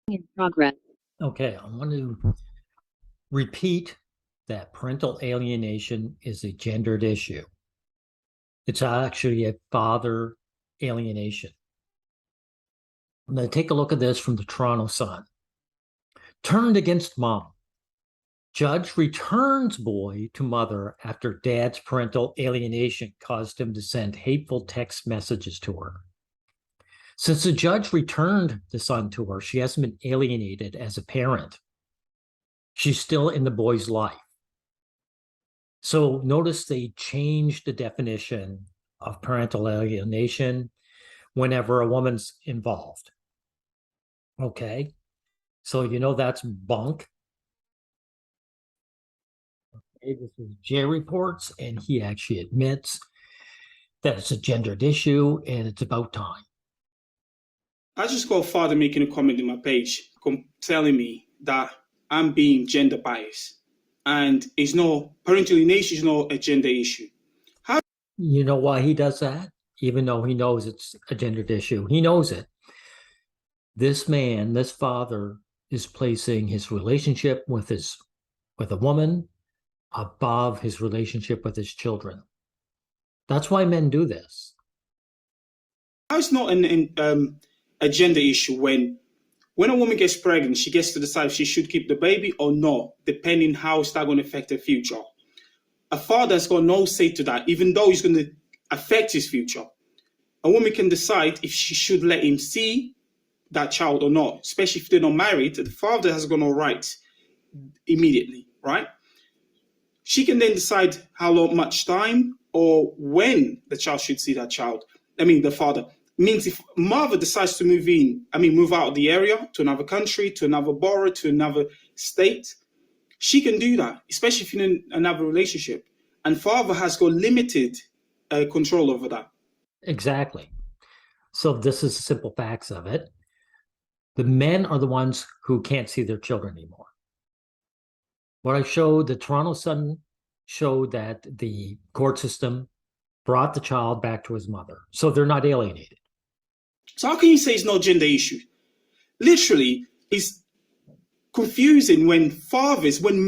In progress. Okay, I want to repeat that parental alienation is a gendered issue. It's actually a father alienation. I'm going to take a look at this from the Toronto Sun. Turned against mom. Judge returns boy to mother after dad's parental alienation caused him to send hateful text messages to her. Since the judge returned the son to her, she hasn't been alienated as a parent. She's still in the boy's life. So notice they changed the definition of parental alienation whenever a woman's involved. Okay, so you know that's bunk. Okay, this is Jay Reports, and he actually admits that it's a gendered issue and it's about time. I just got a father making a comment in my page telling me that I'm being gender biased and it's no parental alienation is not a gender issue. You know why he does that? Even though he knows it's a gendered issue, he knows it. This man, this father, is placing his relationship with a woman above his relationship with his children. That's why men do this. How it's not a gender issue when a woman gets pregnant, she gets to decide if she should keep the baby or not, depending how it's going to affect her future. A father's got no say to that, even though it's going to affect his future. A woman can decide if she should let him see that child or not, especially if they're not married. The father has got no rights immediately, right? She can then decide how much time or when the child should see that child. The father. Means if mother decides to move out of the area to another country, to another borough, to another state, she can do that, especially if you're in another relationship. And father has got limited control over that. Exactly. So this is the simple facts of it. The men are the ones who can't see their children anymore. What I showed, the Toronto Sun showed that the court system brought the child back to his mother. So they're not alienated. So how can you say it's not a gender issue? Literally, it's confusing when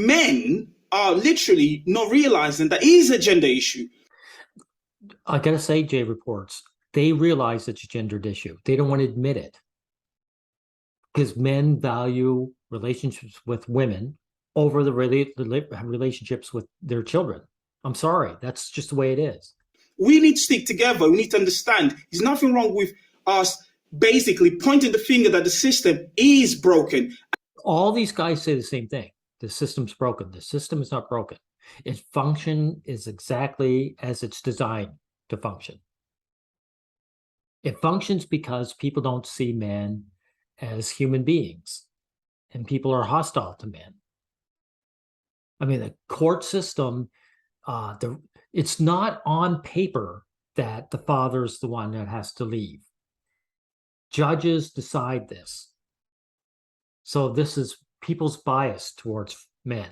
men are literally not realizing that it is a gender issue. I gotta say, Jay Reports, they realize it's a gendered issue. They don't want to admit it. Because men value relationships with women over the relationships with their children. I'm sorry, that's just the way it is. We need to stick together. We need to understand there's nothing wrong with us basically pointing the finger that the system is broken. All these guys say the same thing. The system's broken. The system is not broken. Its function is exactly as it's designed to function. It functions because people don't see men as human beings, and people are hostile to men. The court system, it's not on paper that the father's the one that has to leave. Judges decide this. So this is people's bias towards men.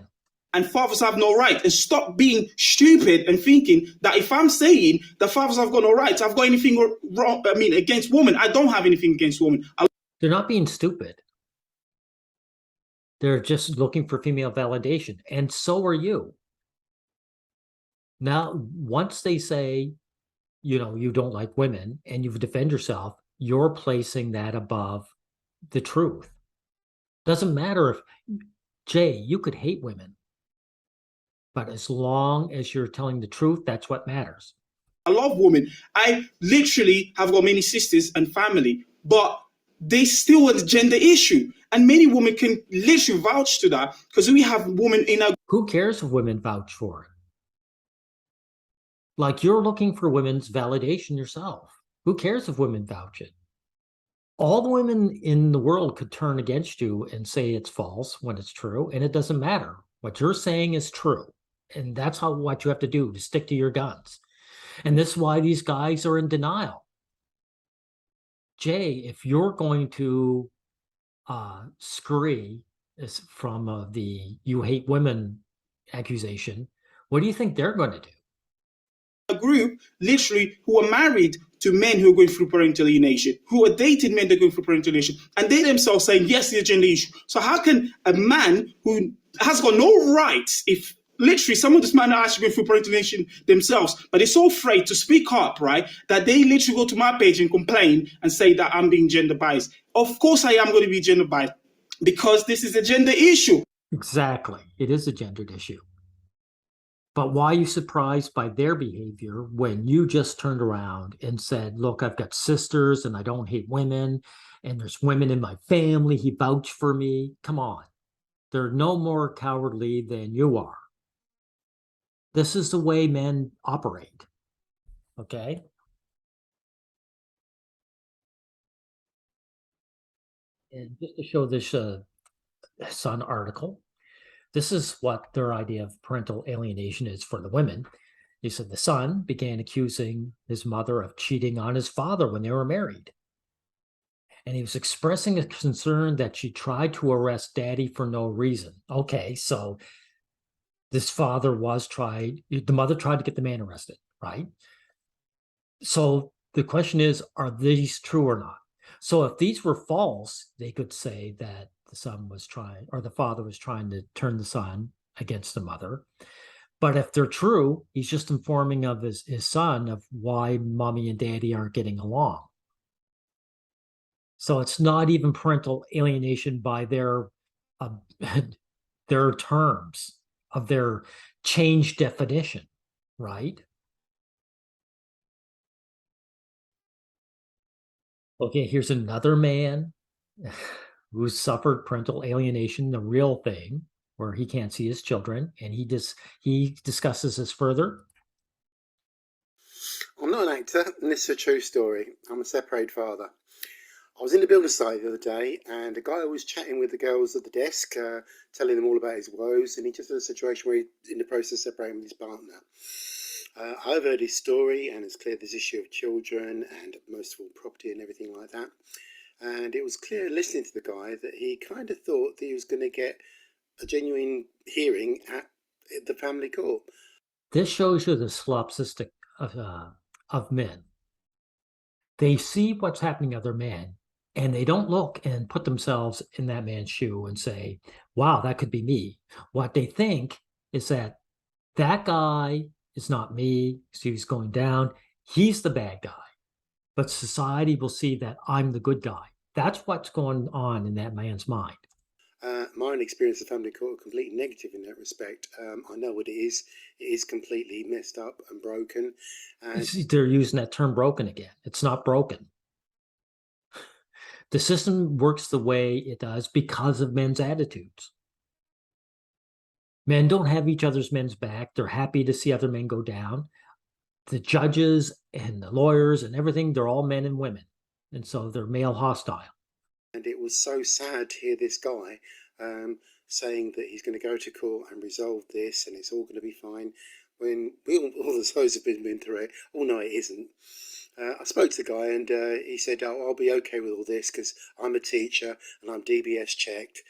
And fathers have no right. And stop being stupid and thinking that if I'm saying that fathers have got no rights, I've got anything wrong, against women. I don't have anything against women. They're not being stupid. They're just looking for female validation. And so are you. Now, once they say, you don't like women and you defend yourself, you're placing that above the truth. Doesn't matter if, Jay, you could hate women. But as long as you're telling the truth, that's what matters. I love women. I literally have got many sisters and family, but they still a gender issue. And many women can literally vouch to that because we have women in our... Who cares if women vouch for it? Like, you're looking for women's validation yourself. Who cares if women vouch it? All the women in the world could turn against you and say it's false when it's true, and it doesn't matter. What you're saying is true. And that's what you have to do, to stick to your guns. And this is why these guys are in denial. Jay, if you're going to scurry from the you hate women accusation, what do you think they're going to do? A group literally who are married to men who are going through parental alienation, who are dating men that are going through parental alienation, and they themselves saying, yes, it's a gender issue. So how can a man who has got no rights, if literally some of this men are actually going through parental alienation themselves, but they're so afraid to speak up, right, that they literally go to my page and complain and say that I'm being gender biased. Of course I am going to be gender biased because this is a gender issue. Exactly. It is a gendered issue. But why are you surprised by their behavior when you just turned around and said, look, I've got sisters and I don't hate women, and there's women in my family, he vouched for me. Come on. They're no more cowardly than you are. This is the way men operate. Okay? And just to show this Sun article, this is what their idea of parental alienation is for the women. He said the son began accusing his mother of cheating on his father when they were married. And he was expressing a concern that she tried to arrest daddy for no reason. Okay, so this father the mother tried to get the man arrested, right? So the question is, are these true or not? So if these were false, they could say that the son was trying, or the father was trying to turn the son against the mother. But if they're true, he's just informing of his son of why mommy and daddy aren't getting along. So it's not even parental alienation by their their terms of their changed definition, right? Okay, here's another man who suffered parental alienation, the real thing, where he can't see his children, and he discusses this further. I'm not an actor, and this is a true story. I'm a separated father. I was in the builder site the other day, and a guy was chatting with the girls at the desk, telling them all about his woes, and he just had a situation where he's in the process of separating with his partner. I've heard his story, and it's clear this issue of children and most of all property and everything like that. And it was clear listening to the guy that he kind of thought that he was going to get a genuine hearing at the family court. This shows you the solipsistic of men. They see what's happening to other men, and they don't look and put themselves in that man's shoe and say, wow, that could be me. What they think is that guy is not me. So he's going down. He's the bad guy. But society will see that I'm the good guy. That's what's going on in that man's mind. My own experience of family court are completely negative in that respect. I know what it is. It is completely messed up and broken. And they're using that term broken again. It's not broken. The system works the way it does because of men's attitudes. Men don't have each other's men's back. They're happy to see other men go down. The judges and the lawyers and everything, they're all men and women. And so they're male hostile. And it was so sad to hear this guy saying that he's going to go to court and resolve this and it's all going to be fine when we all supposed to have been through it. Oh, no, it isn't. I spoke to the guy and he said, oh, I'll be okay with all this because I'm a teacher and I'm DBS checked.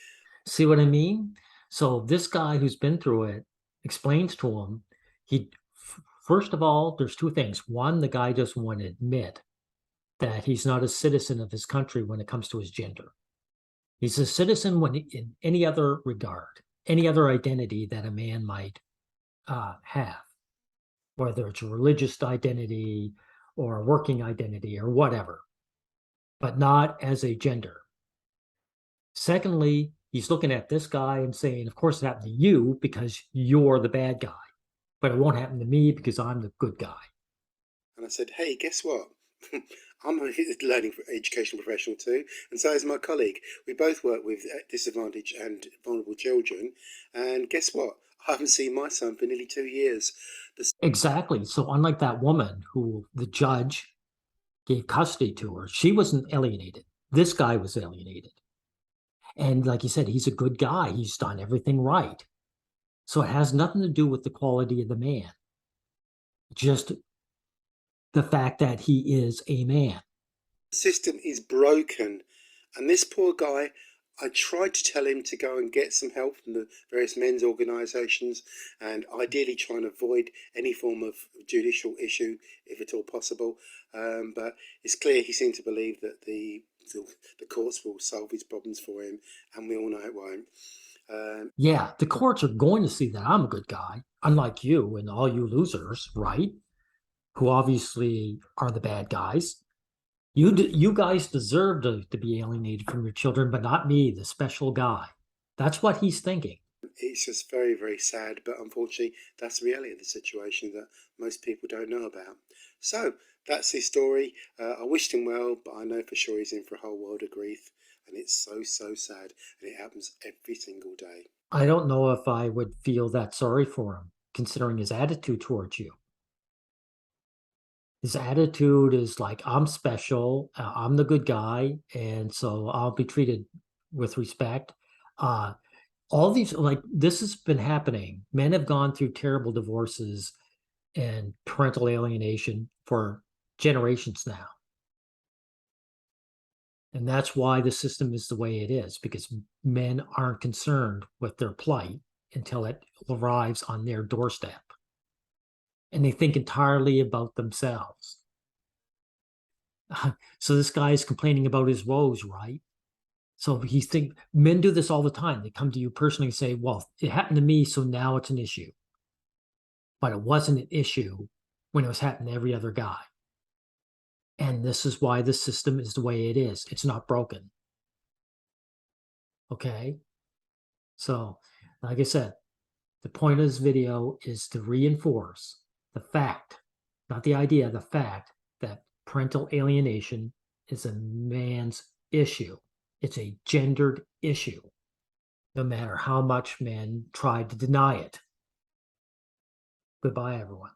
See what I mean? So this guy who's been through it explains to him, first of all, there's two things. One, the guy doesn't want to admit that he's not a citizen of his country when it comes to his gender. He's a citizen in any other regard, any other identity that a man might have, whether it's a religious identity or a working identity or whatever, but not as a gender. Secondly, he's looking at this guy and saying, of course it happened to you because you're the bad guy, but it won't happen to me because I'm the good guy. And I said, hey, guess what? I'm a learning educational professional too, and so is my colleague. We both work with disadvantaged and vulnerable children, and guess what? I haven't seen my son for nearly 2 years. Exactly. So unlike that woman who the judge gave custody to her, she wasn't alienated. This guy was alienated. And like you said, he's a good guy. He's done everything right. So it has nothing to do with the quality of the man. Just the fact that he is a man. The system is broken. And this poor guy, I tried to tell him to go and get some help from the various men's organisations and ideally try and avoid any form of judicial issue if at all possible. But it's clear he seemed to believe that the courts will solve his problems for him, and we all know it won't. Yeah, the courts are going to see that I'm a good guy, unlike you and all you losers, right? Who obviously are the bad guys. You guys deserve to be alienated from your children, but not me, the special guy. That's what he's thinking. It's just very, very sad, but unfortunately, that's the reality of the situation that most people don't know about. So, that's his story. I wished him well, but I know for sure he's in for a whole world of grief, and it's so, so sad, and it happens every single day. I don't know if I would feel that sorry for him, considering his attitude towards you. His attitude is like, I'm special, I'm the good guy, and so I'll be treated with respect. All these, like, this has been happening. Men have gone through terrible divorces and parental alienation for generations now. And that's why the system is the way it is, because men aren't concerned with their plight until it arrives on their doorstep. And they think entirely about themselves. So this guy is complaining about his woes, right? So he think men do this all the time. They come to you personally and say, well, it happened to me, so now it's an issue. But it wasn't an issue when it was happening to every other guy. And this is why the system is the way it is. It's not broken. Okay? So, like I said, the point of this video is to reinforce the fact, not the idea, the fact that parental alienation is a man's issue. It's a gendered issue, no matter how much men try to deny it. Goodbye, everyone.